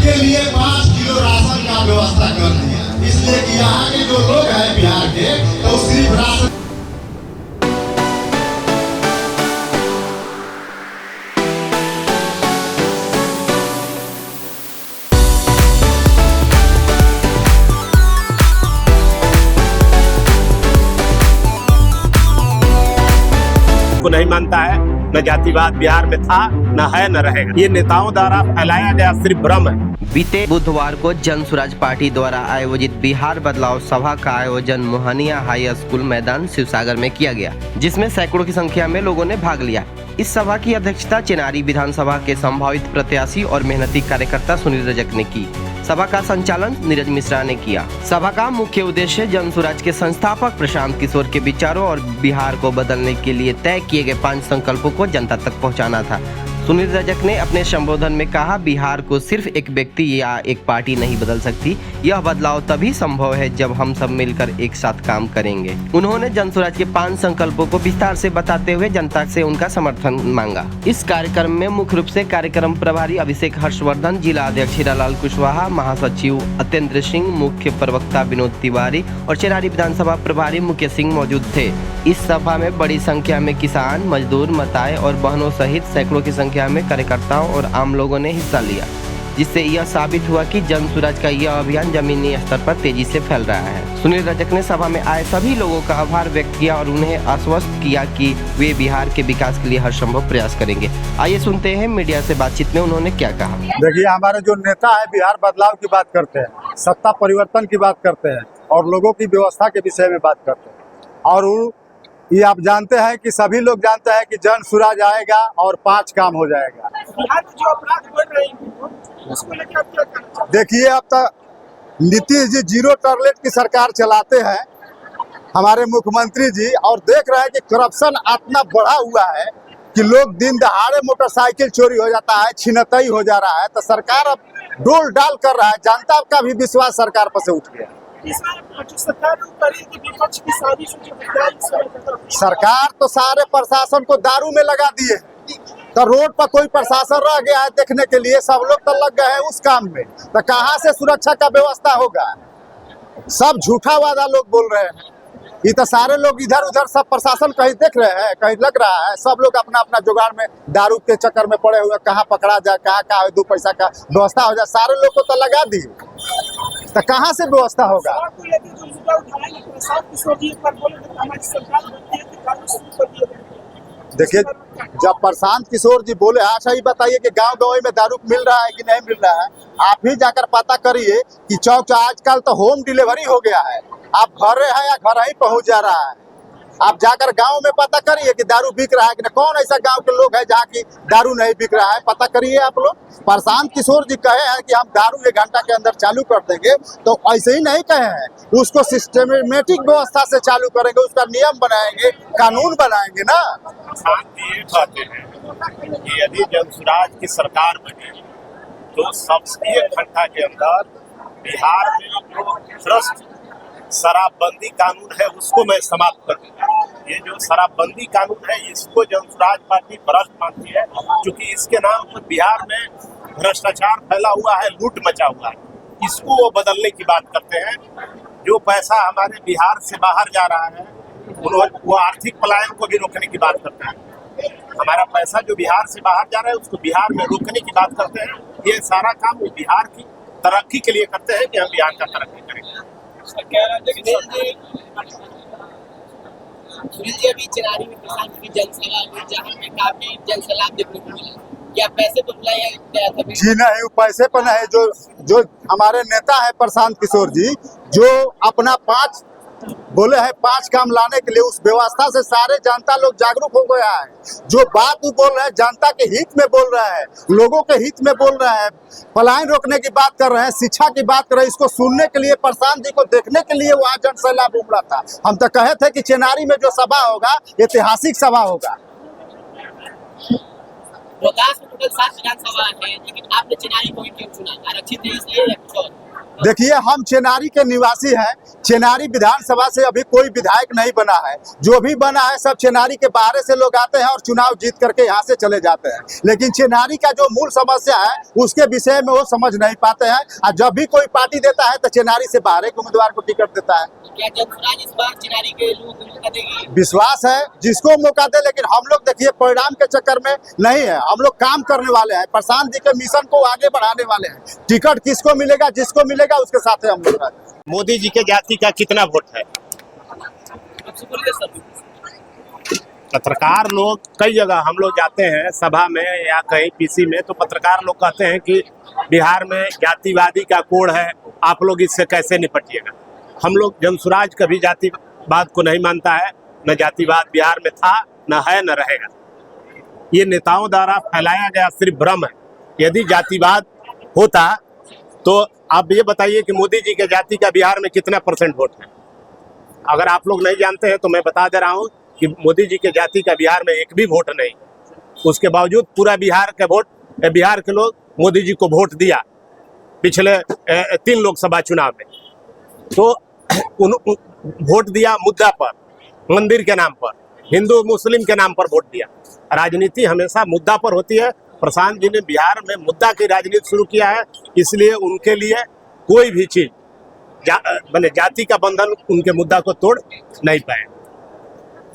के लिए 5 kilo ration का व्यवस्था कर दिया, इसलिए कि यहाँ के जो लोग हैं बिहार के, तो सिर्फ राशन। को नहीं मानता है, न जातिवाद बिहार में था, न है, न रहेगा। ये नेताओं द्वारा फैलाया गया सिर्फ भ्रम है। बीते बुधवार को जन स्वराज पार्टी द्वारा आयोजित बिहार बदलाव सभा का आयोजन मोहनिया हाई स्कूल मैदान शिवसागर में किया गया, जिसमें सैकड़ों की संख्या में लोगों ने भाग लिया। इस सभा की अध्यक्षता चेनारी विधानसभा के संभावित प्रत्याशी और मेहनती कार्यकर्ता सुनील रजक ने की। सभा का संचालन नीरज मिश्रा ने किया। सभा का मुख्य उद्देश्य जन स्वराज के संस्थापक प्रशांत किशोर के विचारों और बिहार को बदलने के लिए तय किए गए 5 संकल्पों को जनता तक पहुंचाना था। सुनील रजक ने अपने संबोधन में कहा, बिहार को सिर्फ एक व्यक्ति या एक पार्टी नहीं बदल सकती। यह बदलाव तभी संभव है जब हम सब मिलकर एक साथ काम करेंगे। उन्होंने जन स्वराज के 5 संकल्पों को विस्तार से बताते हुए जनता से उनका समर्थन मांगा। इस कार्यक्रम में मुख्य रूप से कार्यक्रम प्रभारी अभिषेक हर्षवर्धन, जिला अध्यक्ष हीरालाल कुशवाहा, महासचिव अतेंद्र सिंह, मुख्य प्रवक्ता विनोद तिवारी और चेनारी विधानसभा प्रभारी मुकेश सिंह मौजूद थे। इस सभा में बड़ी संख्या में किसान, मजदूर, माताएं और बहनों सहित सैकड़ों की संख्या में कार्यकर्ताओं और आम लोगों ने हिस्सा लिया, जिससे यह साबित हुआ कि जन स्वराज का यह अभियान जमीनी स्तर पर तेजी से फैल रहा है। सुनील रजक ने सभा में आए सभी लोगों का आभार व्यक्त किया और उन्हें आश्वस्त किया कि वे बिहार के विकास के लिए हर संभव प्रयास करेंगे। आइए सुनते हैं मीडिया से बातचीत में उन्होंने क्या कहा। देखिए, हमारे जो नेता है बिहार बदलाव की बात करते हैं, सत्ता परिवर्तन की बात करते हैं और लोगों की व्यवस्था के विषय में बात करते हैं। और ये आप जानते हैं कि सभी लोग जानते हैं कि जन स्वराज आएगा और 5 काम हो जाएगा। जो अपराध बढ़ रहे हैं उसको लेकर आप क्या कहना चाहते हैं? देखिए, अब तक नीतीश जी 0 टॉलरेट की सरकार चलाते हैं हमारे मुख्यमंत्री जी, और देख रहे हैं कि करप्शन इतना बढ़ा हुआ है कि लोग दिन दहाड़े मोटरसाइकिल चोरी हो जाता है, छिनतई हो जा रहा है। तो सरकार अब डोल डाल कर रहा है, जनता का भी विश्वास सरकार पर से उठ गया। सरकार तो सारे प्रशासन को दारू में लगा दिए, तो रोड पर कोई प्रशासन रह गया है देखने के लिए, सब लोग तो लग गए हैं उस काम में। तो कहाँ से सुरक्षा का व्यवस्था होगा? सब झूठा वादा लोग बोल रहे हैं। ये तो सारे लोग इधर उधर सब प्रशासन कहीं देख रहे हैं, कहीं लग रहा है सब लोग अपना अपना जुगाड़ में दारू के चक्कर में पड़े हुए, कहाँ पकड़ा जाए, कहाँ 2 पैसा का व्यवस्था हो जाए, सारे लोग को तो लगा दिए। तो कहाँ से व्यवस्था होगा? देखिए, जब प्रशांत किशोर जी बोले, अच्छा ही बताइए कि गांव-गांव में दारू मिल रहा है कि नहीं मिल रहा है? आप ही जाकर पता करिए कि चौक आजकल तो होम डिलीवरी हो गया है, आप घर है या घर ही पहुंच जा रहा है। आप जाकर गांव में पता करिए कि दारू बिक रहा है कि नहीं। कौन ऐसा गांव के लोग है जहाँ की दारू नहीं बिक रहा है? पता करिए आप लोग। प्रशांत किशोर जी कहे हैं कि हम दारू 1 घंटा के अंदर चालू कर देंगे, तो ऐसे ही नहीं कहे हैं, उसको सिस्टमेटिक व्यवस्था से चालू करेंगे, उसका नियम बनाएंगे, कानून बनाएंगे ना। ये कहते हैं कि यदि जन स्वराज की सरकार बने तो सबसे 1 घंटा के अंदर बिहार में जो भ्रष्ट शराबबंदी कानून है उसको मैं समाप्त कर दूंगा। ये जो शराबबंदी कानून है इसको जन स्वराज पार्टी भ्रष्ट मानती है, क्योंकि इसके नाम पर बिहार में भ्रष्टाचार फैला हुआ है, लूट मचा हुआ है। इसको वो बदलने की बात करते हैं। जो पैसा हमारे बिहार से बाहर जा रहा है वो आर्थिक पलायन को भी रोकने की बात करते हैं। हमारा पैसा जो बिहार से बाहर जा रहा है उसको बिहार में रोकने की बात करते हैं। ये सारा काम वो बिहार की तरक्की के लिए करते हैं कि हम बिहार का तरक्की करेंगे। अभी चेनारी में किसान की जनसभा हुई जहाँ पे काफी जनसलाब देखने को मिला, क्या पैसे पर बुलाया गया था? जी नहीं, पैसे पर नहीं। जो हमारे नेता है प्रशांत किशोर जी, जो अपना 5 बोले हैं 5 काम लाने के लिए, उस व्यवस्था से सारे जनता लोग जागरूक हो गया है। जो बात वो बोल रहे हैं जनता के हित में बोल रहे हैं, लोगों के हित में बोल रहे हैं, पलायन रोकने की बात कर रहे हैं, शिक्षा की बात कर रहे हैं। इसको सुनने के लिए, प्रशांत जी को देखने के लिए वहाँ जनसैलाब उमड़ा था। हम तो कहे थे कि चेनारी में जो सभा होगा ऐतिहासिक सभा होगा। रोहतास में टोटल 7 विधानसभा है, लेकिन आपने चेनारी को ही क्यों चुना? आरक्षित है इसलिए या कुछ और? देखिए, हम चेनारी के निवासी हैं। चेनारी विधानसभा से अभी कोई विधायक नहीं बना है। जो भी बना है सब चेनारी के बाहर से लोग आते हैं और चुनाव जीत करके यहाँ से चले जाते हैं। लेकिन चेनारी का जो मूल समस्या है उसके विषय में वो समझ नहीं पाते हैं। और जब भी कोई पार्टी देता है तो चेनारी से बाहर के उम्मीदवार को टिकट देता है। क्या जनसुराज इस बार चिनारी के लोगों को मौका देगी? विश्वास है जिसको मौका दे, लेकिन हम लोग देखिए परिणाम के चक्कर में नहीं है। हम लोग काम करने वाले हैं, प्रशांत जी के मिशन को आगे बढ़ाने वाले हैं। टिकट किसको मिलेगा, जिसको मिलेगा उसके साथ हम लोग हैं। मोदी जी के जाति का कितना वोट है? आपसे बोलिए सर। पत्रकार लोग कई जगह हम लोग जाते हैं सभा में या कहीं पीसी में, तो पत्रकार लोग कहते हैं कि बिहार में जातिवादी का कोड है, आप लोग इससे कैसे निपटिएगा। हम लोग जनसुराज कभी जातिवाद को नहीं मानता है, न जातिवाद बिहार में था, न है, न रहेगा। ये नेताओं द्वारा फैलाया गया सिर्फ भ्रम है। यदि जातिवाद होता तो आप ये बताइए कि मोदी जी के जाति का बिहार में कितना % वोट है। अगर आप लोग नहीं जानते हैं तो मैं बता दे रहा हूँ कि मोदी जी के जाति का बिहार में एक भी वोट नहीं। उसके बावजूद पूरा बिहार के लोग मोदी जी को वोट दिया पिछले 3 लोकसभा चुनाव में। तो वोट दिया मुद्दा पर, मंदिर के नाम पर, हिंदू मुस्लिम के नाम पर वोट दिया। राजनीति हमेशा मुद्दा पर होती है। प्रशांत जी ने बिहार में मुद्दा की राजनीति शुरू किया है, इसलिए उनके लिए कोई भी चीज जाति का बंधन उनके मुद्दा को तोड़ नहीं पाए।